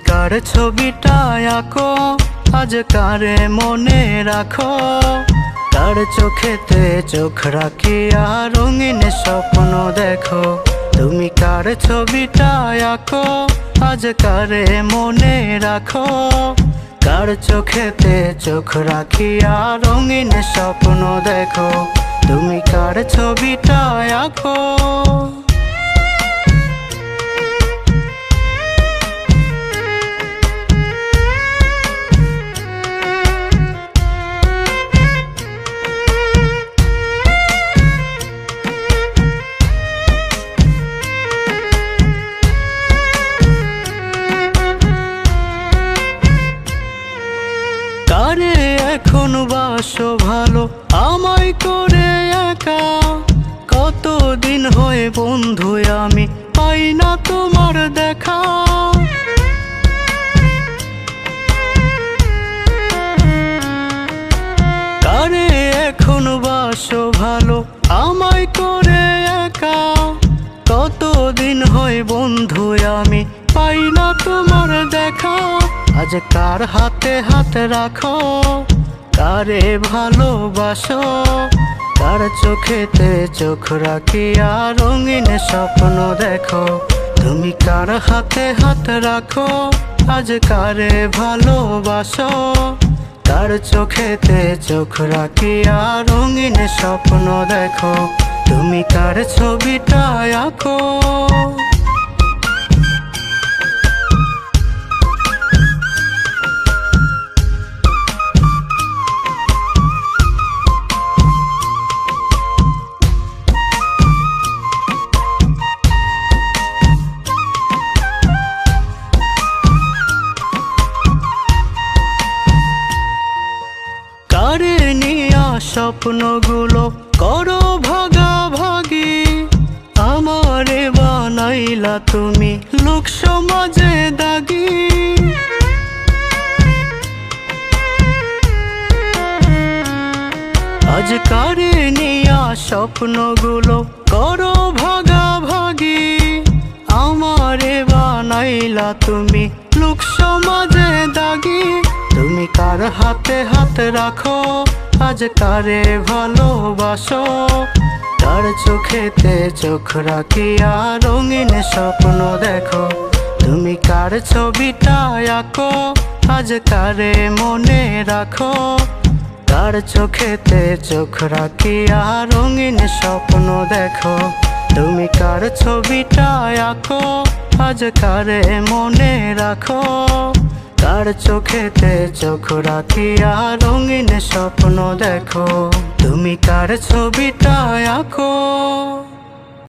কার ছবিটা আঁকো, আজ কারে মনে রাখো। কার চোখেতে চোখ রাখিয়া রঙিন স্বপ্ন দেখো। তুমি কার ছবিটা আঁকো, আজ কারে মনে রাখো। কার চোখেতে চোখ রাখিয়া রঙিন স্বপ্ন দেখো। তুমি কার ছবিটা আঁকো। কারে এখন বাসো ভালো আমায় করে একা। কতদিন হয়ে বন্ধু আমি পাই না তোমার দেখা। কারে এখন বাসো ভালো আমায় করে একা। কতদিন হয়ে বন্ধু আমি পাই না তোমার দেখা। আজ কার হাতে হাত রাখো, কারে ভালোবাসো। কার চোখেতে চোখ রাখিয়া রঙিন স্বপ্ন দেখো। তুমি কার হাতে হাত রাখো, আজ কারে ভালোবাসো। কার চোখেতে চোখ রাখিয়া রঙিন স্বপ্ন দেখো। তুমি কার ছবিটা আঁকো। কারে নিয়া স্বপ্নগুলো করো ভাগাভাগি। আমারে বানাইলা তুমি লোক সমাজে দাগি। আজ কারে নিয়া স্বপ্নগুলো করো ভাগাভাগি। আমারে বানাইলা তুমি লোক সমাজে দাগি। তুমি কার হাতে হাত রাখো, আজ কারে ভালোবাসো। কার চোখেতে চোখ রাখিয়া রঙিন স্বপ্ন দেখো। তুমি কার ছবিটা আঁকো, আজ কারে মনে রাখো। কার চোখেতে চোখ রাখিয়া রঙিন স্বপ্ন দেখো। তুমি কার ছবিটা আঁকো, আজ কারে মনে রাখো। কার চোখেতে চোখ রাখিয়া রঙিন স্বপ্ন দেখো। তুমি কার ছবিটা আঁকো।